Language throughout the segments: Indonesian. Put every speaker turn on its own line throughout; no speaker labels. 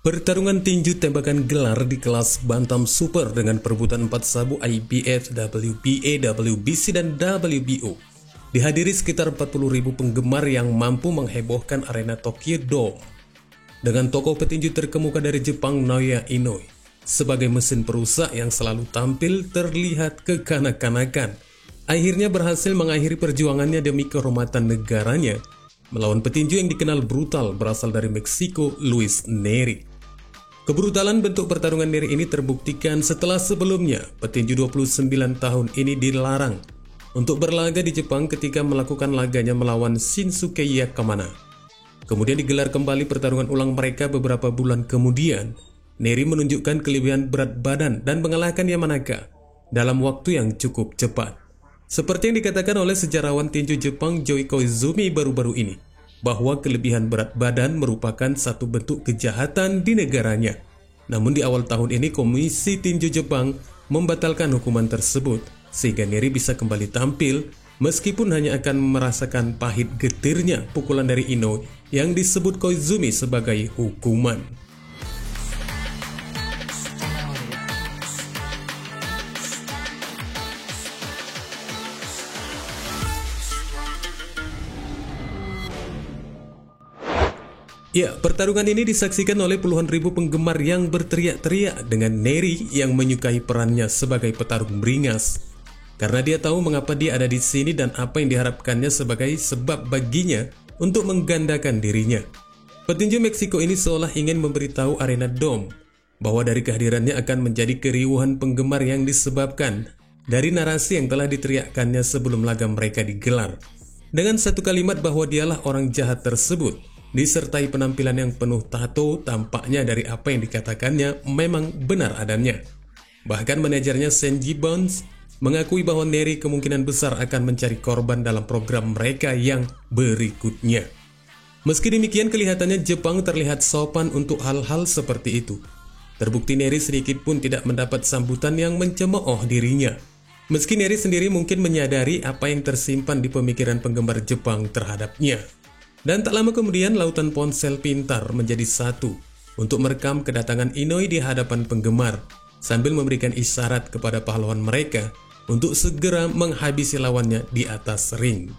Pertarungan tinju tembakan gelar di kelas Bantam Super dengan perebutan 4 sabu IBF, WBA, WBC, dan WBO dihadiri sekitar 40.000 penggemar yang mampu menghebohkan arena Tokyo Dome. Dengan tokoh petinju terkemuka dari Jepang Naoya Inoue sebagai mesin perusak yang selalu tampil terlihat kekanak-kanakan, akhirnya berhasil mengakhiri perjuangannya demi kehormatan negaranya melawan petinju yang dikenal brutal berasal dari Meksiko, Luis Nery. Kebrutalan bentuk pertarungan Nery ini terbuktikan setelah sebelumnya petinju 29 tahun ini dilarang untuk berlaga di Jepang ketika melakukan laganya melawan Shinsuke Yakamana. Kemudian digelar kembali pertarungan ulang mereka beberapa bulan kemudian. Nery menunjukkan kelebihan berat badan dan mengalahkan Yamanaka dalam waktu yang cukup cepat. Seperti yang dikatakan oleh sejarawan tinju Jepang Joe Koizumi baru-baru ini, bahwa kelebihan berat badan merupakan satu bentuk kejahatan di negaranya. Namun di awal tahun ini Komisi Tinju Jepang membatalkan hukuman tersebut, sehingga Nery bisa kembali tampil meskipun hanya akan merasakan pahit getirnya pukulan dari Inoue yang disebut Koizumi sebagai hukuman. Ya, pertarungan ini disaksikan oleh puluhan ribu penggemar yang berteriak-teriak dengan Nery yang menyukai perannya sebagai petarung beringas. Karena dia tahu mengapa dia ada di sini dan apa yang diharapkannya sebagai sebab baginya untuk menggandakan dirinya. Petinju Meksiko ini seolah ingin memberitahu arena Dome bahwa dari kehadirannya akan menjadi keriuhan penggemar yang disebabkan dari narasi yang telah diteriakkannya sebelum laga mereka digelar. Dengan satu kalimat bahwa dialah orang jahat tersebut, disertai penampilan yang penuh tato, tampaknya dari apa yang dikatakannya memang benar adanya. Bahkan manajernya Senji Bones mengakui bahwa Nery kemungkinan besar akan mencari korban dalam program mereka yang berikutnya. Meski demikian, kelihatannya Jepang terlihat sopan untuk hal-hal seperti itu. Terbukti Nery sedikit pun tidak mendapat sambutan yang mencemooh dirinya. Meski Nery sendiri mungkin menyadari apa yang tersimpan di pemikiran penggemar Jepang terhadapnya. Dan tak lama kemudian lautan ponsel pintar menjadi satu untuk merekam kedatangan Inoue di hadapan penggemar sambil memberikan isyarat kepada pahlawan mereka untuk segera menghabisi lawannya di atas ring.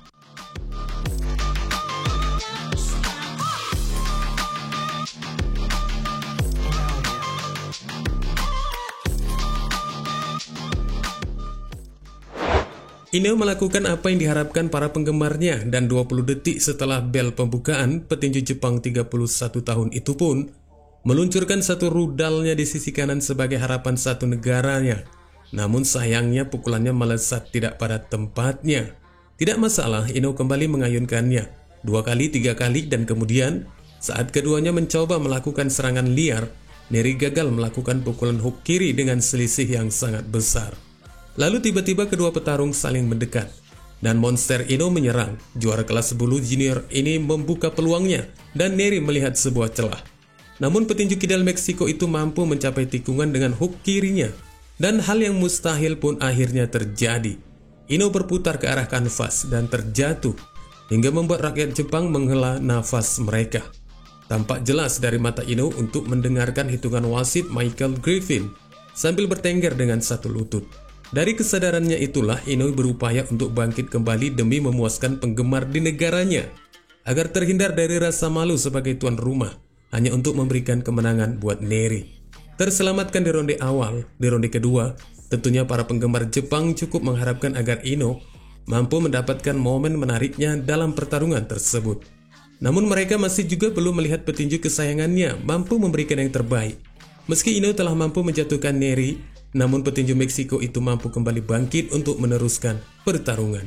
Inoue melakukan apa yang diharapkan para penggemarnya dan 20 detik setelah bel pembukaan, petinju Jepang 31 tahun itu pun meluncurkan satu rudalnya di sisi kanan sebagai harapan satu negaranya. Namun sayangnya pukulannya melesat tidak pada tempatnya. Tidak masalah, Inoue kembali mengayunkannya 2 kali, 3 kali, dan kemudian saat keduanya mencoba melakukan serangan liar, Nery gagal melakukan pukulan hook kiri dengan selisih yang sangat besar. Lalu tiba-tiba kedua petarung saling mendekat dan monster Inoue menyerang. Juara kelas bulu junior ini membuka peluangnya dan Nery melihat sebuah celah. Namun petinju kidal Meksiko itu mampu mencapai tikungan dengan hook kirinya dan hal yang mustahil pun akhirnya terjadi. Inoue berputar ke arah kanvas dan terjatuh hingga membuat rakyat Jepang menghela nafas mereka. Tampak jelas dari mata Inoue untuk mendengarkan hitungan wasit Michael Griffin sambil bertengger dengan satu lutut. Dari kesadarannya itulah Inoue berupaya untuk bangkit kembali demi memuaskan penggemar di negaranya agar terhindar dari rasa malu sebagai tuan rumah hanya untuk memberikan kemenangan buat Nery. Terselamatkan di ronde awal, di ronde kedua tentunya para penggemar Jepang cukup mengharapkan agar Inoue mampu mendapatkan momen menariknya dalam pertarungan tersebut. Namun mereka masih juga belum melihat petinju kesayangannya mampu memberikan yang terbaik. Meski Inoue telah mampu menjatuhkan Nery, namun petinju Meksiko itu mampu kembali bangkit untuk meneruskan pertarungan.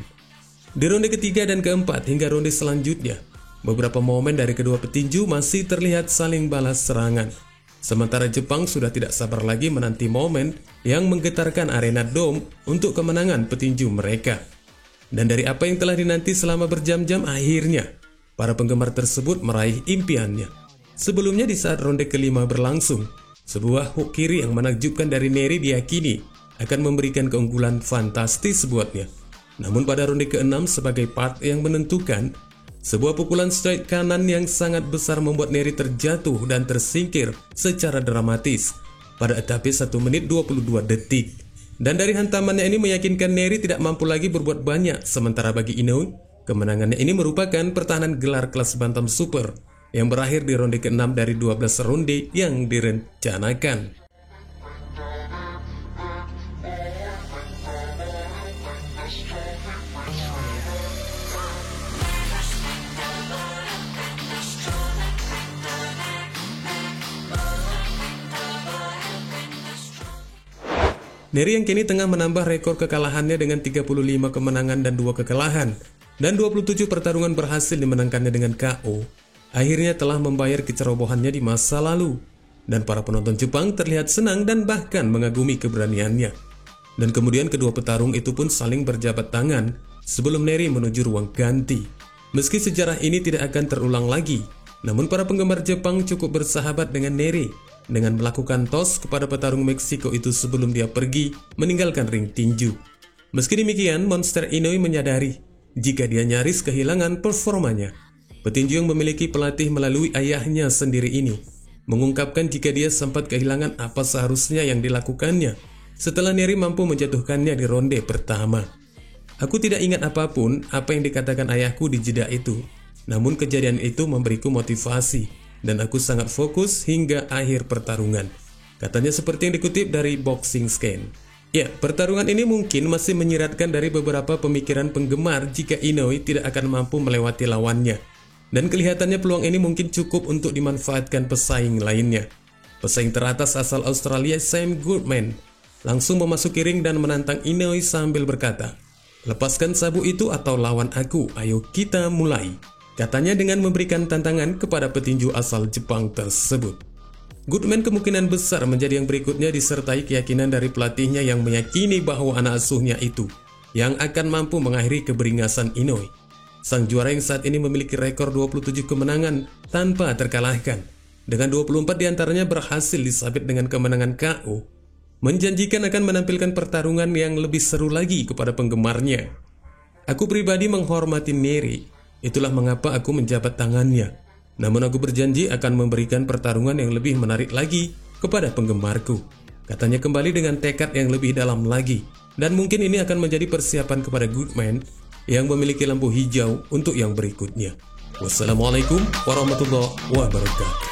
Di ronde ketiga dan keempat hingga ronde selanjutnya, beberapa momen dari kedua petinju masih terlihat saling balas serangan. Sementara Jepang sudah tidak sabar lagi menanti momen yang menggetarkan arena Dome untuk kemenangan petinju mereka. Dan dari apa yang telah dinanti selama berjam-jam, akhirnya para penggemar tersebut meraih impiannya. Sebelumnya di saat ronde kelima berlangsung, sebuah hook kiri yang menakjubkan dari Nery diyakini akan memberikan keunggulan fantastis buatnya. Namun pada ronde ke-6 sebagai part yang menentukan, Sebuah pukulan straight kanan yang sangat besar membuat Neri terjatuh dan tersingkir secara dramatis pada etape 1 menit 22 detik. Dan dari hantamannya ini meyakinkan Neri tidak mampu lagi berbuat banyak. Sementara bagi Inoue, kemenangannya ini merupakan pertahanan gelar kelas bantam super yang berakhir di ronde ke-6 dari 12 ronde yang direncanakan. Neri yang kini tengah menambah rekor kekalahannya dengan 35 kemenangan dan 2 kekalahan, dan 27 pertarungan berhasil dimenangkannya dengan KO, akhirnya telah membayar kecerobohannya di masa lalu, dan para penonton Jepang terlihat senang dan bahkan mengagumi keberaniannya. Dan kemudian kedua petarung itu pun saling berjabat tangan sebelum Neri menuju ruang ganti. Meski sejarah ini tidak akan terulang lagi, namun para penggemar Jepang cukup bersahabat dengan Neri dengan melakukan tos kepada petarung Meksiko itu sebelum dia pergi meninggalkan ring tinju. Meski demikian, Monster Inoue menyadari jika dia nyaris kehilangan performanya. Petinju yang memiliki pelatih melalui ayahnya sendiri ini mengungkapkan jika dia sempat kehilangan apa seharusnya yang dilakukannya setelah Neri mampu menjatuhkannya di ronde pertama. Aku tidak ingat apapun apa yang dikatakan ayahku di jeda itu, namun kejadian itu memberiku motivasi dan aku sangat fokus hingga akhir pertarungan. Katanya seperti yang dikutip dari Boxing Scan. Ya, pertarungan ini mungkin masih menyiratkan dari beberapa pemikiran penggemar jika Inoue tidak akan mampu melewati lawannya. Dan kelihatannya peluang ini mungkin cukup untuk dimanfaatkan pesaing lainnya. Pesaing teratas asal Australia, Sam Goodman, langsung memasuki ring dan menantang Inoue sambil berkata, "Lepaskan sabu itu atau lawan aku, ayo kita mulai," katanya dengan memberikan tantangan kepada petinju asal Jepang tersebut. Goodman kemungkinan besar menjadi yang berikutnya disertai keyakinan dari pelatihnya yang meyakini bahwa anak asuhnya itu yang akan mampu mengakhiri keberingasan Inoue. Sang juara yang saat ini memiliki rekor 27 kemenangan tanpa terkalahkan, dengan 24 diantaranya berhasil disabet dengan kemenangan KO, menjanjikan akan menampilkan pertarungan yang lebih seru lagi kepada penggemarnya. Aku pribadi menghormati Neri. Itulah mengapa aku menjabat tangannya. Namun aku berjanji akan memberikan pertarungan yang lebih menarik lagi kepada penggemarku. Katanya kembali dengan tekad yang lebih dalam lagi. Dan mungkin ini akan menjadi persiapan kepada Goodman yang memiliki lampu hijau untuk yang berikutnya. Wassalamualaikum warahmatullahi wabarakatuh.